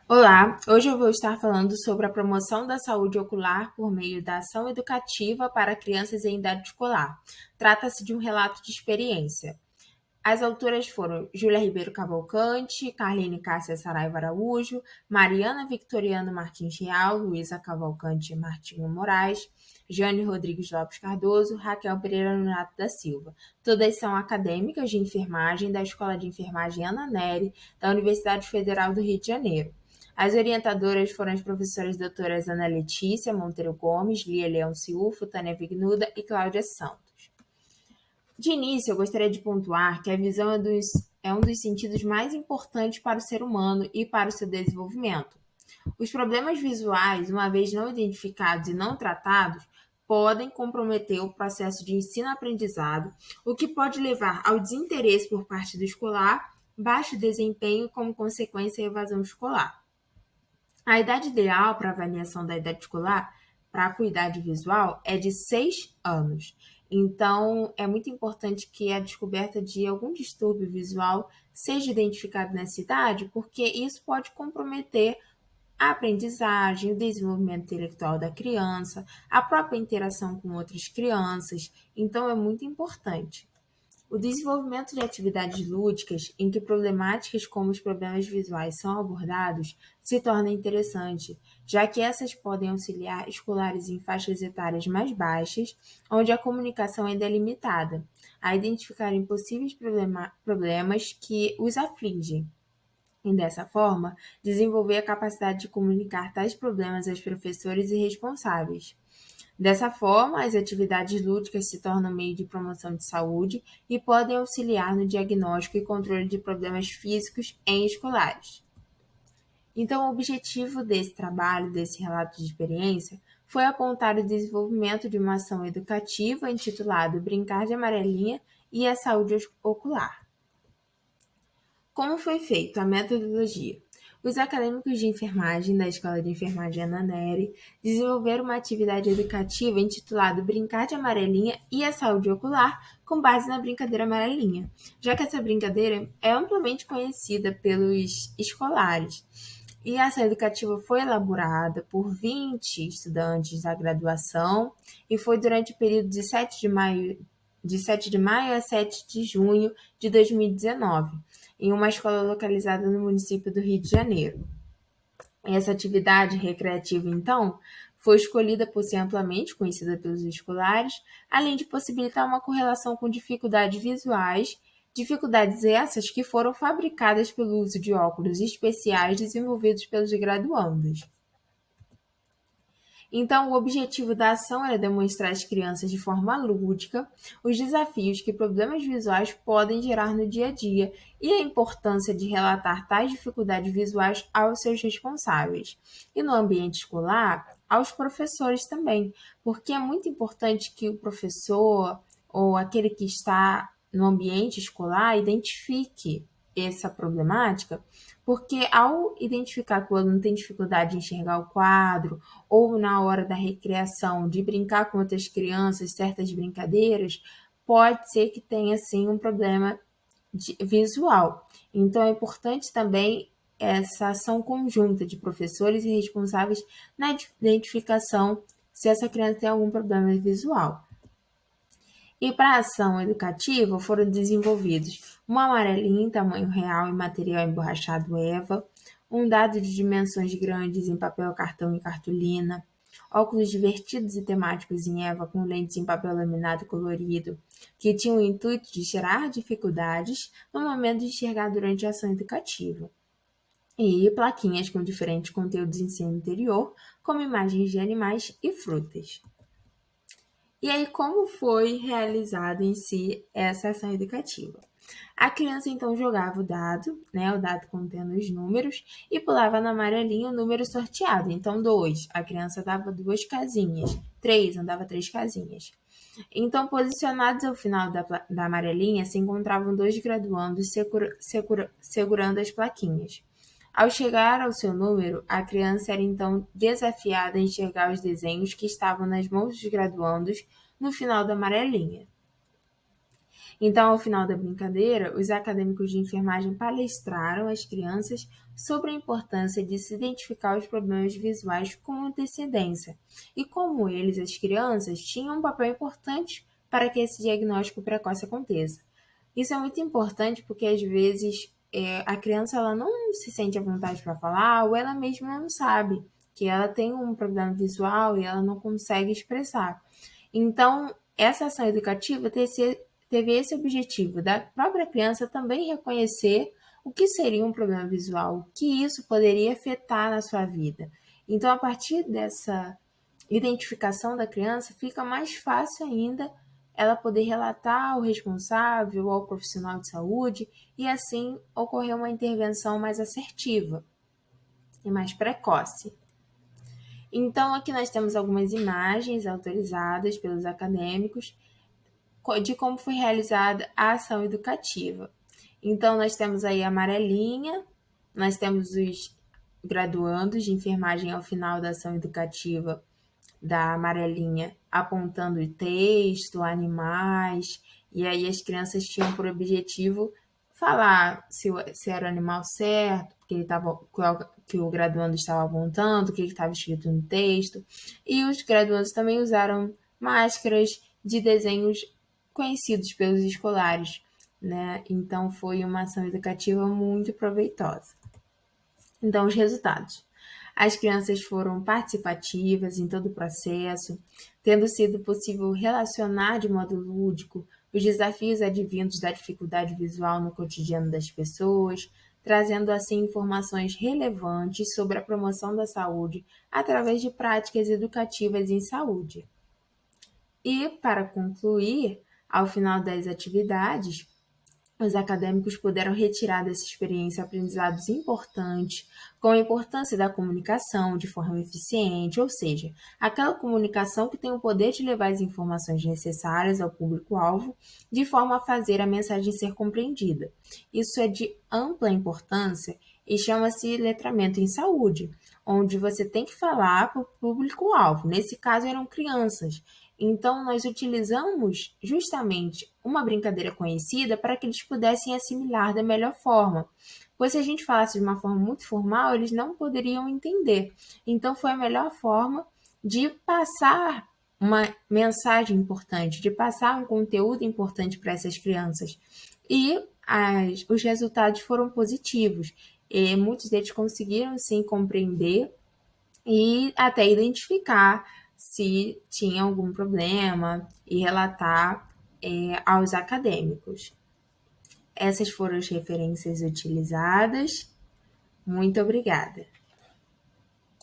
Olá, hoje eu vou estar falando sobre a promoção da saúde ocular por meio da ação educativa para crianças em idade escolar. Trata-se de um relato de experiência. As autoras foram Júlia Ribeiro Cavalcante, Carline Cássia Saraiva Araújo, Mariana Victoriano Martins Real, Luísa Cavalcante Martinho Moraes, Jane Rodrigues Lopes Cardoso, Raquel Pereira Nonato da Silva. Todas são acadêmicas de enfermagem da Escola de Enfermagem Ana Nery, da Universidade Federal do Rio de Janeiro. As orientadoras foram as professoras doutoras Ana Letícia Monteiro Gomes, Lia Leão Ciufo, Tânia Vignuda e Cláudia Santos. De início, eu gostaria de pontuar que a visão é um dos sentidos mais importantes para o ser humano e para o seu desenvolvimento. Os problemas visuais, uma vez não identificados e não tratados, podem comprometer o processo de ensino-aprendizado, o que pode levar ao desinteresse por parte do escolar, baixo desempenho e, como consequência, a evasão escolar. A idade ideal para avaliação da idade escolar para a acuidade visual é de 6 anos. Então, é muito importante que a descoberta de algum distúrbio visual seja identificado nessa idade, porque isso pode comprometer a aprendizagem, o desenvolvimento intelectual da criança, a própria interação com outras crianças. Então, é muito importante. O desenvolvimento de atividades lúdicas em que problemáticas como os problemas visuais são abordados se torna interessante, já que essas podem auxiliar escolares em faixas etárias mais baixas, onde a comunicação ainda é limitada, a identificarem possíveis problemas que os afligem. E dessa forma, desenvolver a capacidade de comunicar tais problemas aos professores e responsáveis. Dessa forma, as atividades lúdicas se tornam meio de promoção de saúde e podem auxiliar no diagnóstico e controle de problemas físicos em escolares. Então, o objetivo desse trabalho, desse relato de experiência, foi apontar o desenvolvimento de uma ação educativa intitulada Brincar de Amarelinha e a Saúde Ocular. Como foi feito a metodologia? Os acadêmicos de enfermagem da Escola de Enfermagem Ana Nery desenvolveram uma atividade educativa intitulada Brincar de Amarelinha e a Saúde Ocular, com base na brincadeira amarelinha, já que essa brincadeira é amplamente conhecida pelos escolares. E a ação educativa foi elaborada por 20 estudantes da graduação e foi durante o período de 7 de maio a 7 de junho de 2019, em uma escola localizada no município do Rio de Janeiro. Essa atividade recreativa, então, foi escolhida por ser amplamente conhecida pelos escolares, além de possibilitar uma correlação com dificuldades visuais, dificuldades essas que foram fabricadas pelo uso de óculos especiais desenvolvidos pelos graduandos. Então, o objetivo da ação era demonstrar às crianças de forma lúdica os desafios que problemas visuais podem gerar no dia a dia e a importância de relatar tais dificuldades visuais aos seus responsáveis. E no ambiente escolar, aos professores também, porque é muito importante que o professor ou aquele que está no ambiente escolar identifique essa problemática, porque ao identificar que o aluno tem dificuldade de enxergar o quadro, ou na hora da recreação de brincar com outras crianças, certas brincadeiras, pode ser que tenha sim um problema visual. Então é importante também essa ação conjunta de professores e responsáveis na identificação se essa criança tem algum problema visual. E para a ação educativa foram desenvolvidos uma amarelinha em tamanho real em material emborrachado EVA, um dado de dimensões grandes em papel cartão e cartolina, óculos divertidos e temáticos em EVA com lentes em papel laminado colorido, que tinham o intuito de tirar dificuldades no momento de enxergar durante a ação educativa. E plaquinhas com diferentes conteúdos em ensino interior, como imagens de animais e frutas. E aí, como foi realizada em si essa ação educativa? A criança então jogava o dado, né, o dado contendo os números, e pulava na amarelinha o número sorteado. Então, 2, a criança dava 2 casinhas. 3, andava 3 casinhas. Então, posicionados ao final da amarelinha, se encontravam 2 graduandos segurando as plaquinhas. Ao chegar ao seu número, a criança era então desafiada a enxergar os desenhos que estavam nas mãos dos graduandos no final da amarelinha. Então, ao final da brincadeira, os acadêmicos de enfermagem palestraram às crianças sobre a importância de se identificar os problemas visuais com antecedência e como eles, as crianças, tinham um papel importante para que esse diagnóstico precoce aconteça. Isso é muito importante porque às vezes a criança ela não se sente à vontade para falar ou ela mesma não sabe que ela tem um problema visual e ela não consegue expressar. Então, essa ação educativa teve esse objetivo da própria criança também reconhecer o que seria um problema visual, o que isso poderia afetar na sua vida. Então, a partir dessa identificação da criança, fica mais fácil ainda ela poder relatar ao responsável, ao profissional de saúde, e assim ocorrer uma intervenção mais assertiva e mais precoce. Então, aqui nós temos algumas imagens autorizadas pelos acadêmicos de como foi realizada a ação educativa. Então, nós temos aí a amarelinha, nós temos os graduandos de enfermagem ao final da ação educativa da amarelinha apontando o texto, animais, e aí as crianças tinham por objetivo falar se era o animal certo, que o graduando estava apontando, o que estava escrito no texto. E os graduandos também usaram máscaras de desenhos conhecidos pelos escolares, né? Então foi uma ação educativa muito proveitosa. Então, os resultados. As crianças foram participativas em todo o processo, tendo sido possível relacionar de modo lúdico os desafios advindos da dificuldade visual no cotidiano das pessoas, trazendo assim informações relevantes sobre a promoção da saúde através de práticas educativas em saúde. E, para concluir, ao final das atividades, os acadêmicos puderam retirar dessa experiência aprendizados importantes, como a importância da comunicação de forma eficiente, ou seja, aquela comunicação que tem o poder de levar as informações necessárias ao público-alvo, de forma a fazer a mensagem ser compreendida. Isso é de ampla importância e chama-se letramento em saúde, onde você tem que falar para o público-alvo. Nesse caso, eram crianças. Então, nós utilizamos justamente uma brincadeira conhecida para que eles pudessem assimilar da melhor forma. Pois se a gente falasse de uma forma muito formal, eles não poderiam entender. Então, foi a melhor forma de passar uma mensagem importante, de passar um conteúdo importante para essas crianças. E os resultados foram positivos. E muitos deles conseguiram, sim, compreender e até identificar se tinha algum problema e relatar aos acadêmicos. Essas foram as referências utilizadas. Muito obrigada.